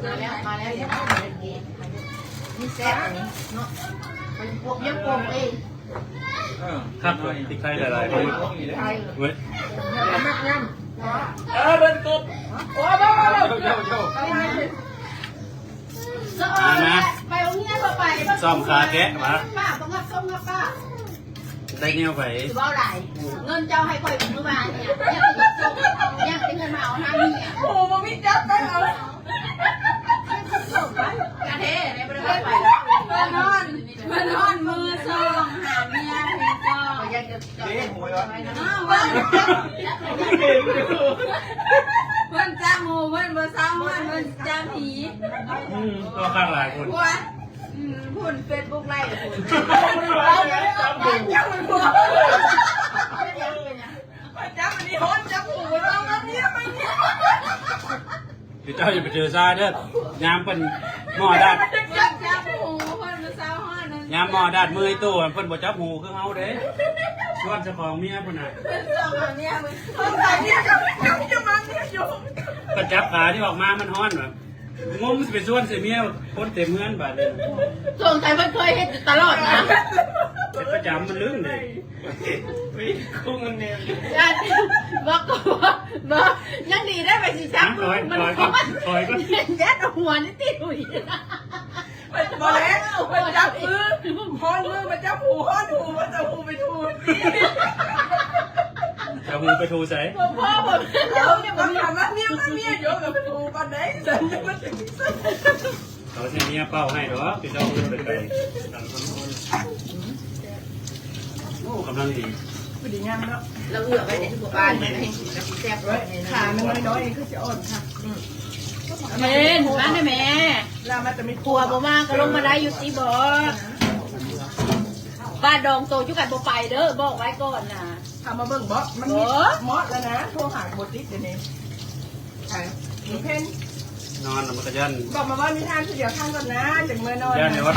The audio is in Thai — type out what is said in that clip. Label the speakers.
Speaker 1: มาแล้วเนี่ยนี่แซ่บนี่เนาะมันพวกเยี่ยมโกงเอง
Speaker 2: ครับติดไข่หลายๆคนเว้ย
Speaker 1: มักย่ำ
Speaker 2: เดินกบ
Speaker 1: โอ้บ้าบ้าบ้า
Speaker 2: นะ
Speaker 1: ไปองค์นี้ก็ไป
Speaker 2: ซ่อมขาแกะมา
Speaker 1: ป้าบังคับส้มครับป้า
Speaker 2: ได้เงี้ยวไป
Speaker 1: ถือว่าไรเงินเจ้าให้คอยเมื่อวานเนี่ยยังเป็นเงินมาเอาห้ามีอ่ะ
Speaker 3: โอ้โหมันไม่จับไปเอา
Speaker 1: กระเทในบริเวณไปแล้วมันนอนมือซองหาเมียเมียซองยังจะจับวันเพื่อนจ้าหมูเพื่อนบ่ซ้ำเพื่อนจ้าผี
Speaker 2: ก็ข้างหลายคน
Speaker 1: พูดพูดเฟซบุ๊กไล่พูด
Speaker 3: จับมันหัวจับมันนี่ฮอนจับหูเรามันเนี่ยมันเนี่ย
Speaker 2: พี่เจ้าอย่าไปเจอซาเด้อยามเป็นหม้อดัด
Speaker 1: จ้าหมูเพื่อนบ่ซ้ำห้อน
Speaker 2: ยามหม้อดัดมือตัวเพิ่นบ่จับหูคือเฮาเด้ชวนเจ้าของเมียพุ่นน่ะ
Speaker 1: เนี่ยมึง
Speaker 3: คนไหนเนี่ยจับจะมันเนี่ยอยู่
Speaker 2: ก็จับขาที่ออกมามันฮ้อนแบบงมสิไปส่วนสิเมียคนเต็มเมือนบาดเลย
Speaker 1: ส่งใครมันเคยเห็นตลอดนะ
Speaker 2: เป็นประจำมันลืมเลยคุ้งเงินเนี่ย
Speaker 1: บอกบอกยังดีได้ไปสิชักมันยัดหัวนี่ติดหุ่ย
Speaker 3: มันบอลแล้วมันจับมือฮอนมือมันจับหูฮอนหูมันจับหูไปทู
Speaker 2: จะหูไปทูใส่
Speaker 1: พ่อผมเดี๋ยวเนี่ย
Speaker 3: มันถามว่าเนี่ยมันเนี่ยเยอะกับไปทูปันไหนสันจะมันถึงที่สุด
Speaker 2: เขาใช้เมียเป้าให้หรอพี่เจ้าไปต่างคนโอ้กำลังดี
Speaker 3: พอดีงามแล้ว
Speaker 1: เราเอือไปในทุกบ้านมันให้กินกับแซ่บเลย
Speaker 3: ขามันน้อยๆเองคือจะอ่อนค่ะ
Speaker 1: เม่นบ้านได้แม่
Speaker 3: แล้วมันจะไม่
Speaker 1: ครัวบ่มากก็ลงมาได้อยู่ตีบ่บ้านดองโตจุกันบ่ไปเด้อบอกไว้ก่อนนะ
Speaker 3: ทำมาเบิ่งบอสมันมีมอสแล้วนะโทรหาบทติดเดี๋ยวนี้ใช่มีเพน
Speaker 2: นอนมันก็ยัน
Speaker 3: บอกมาว่ามีทางเดียวข้างก่อนนะจากเมื่อนอน
Speaker 2: ยันในวัด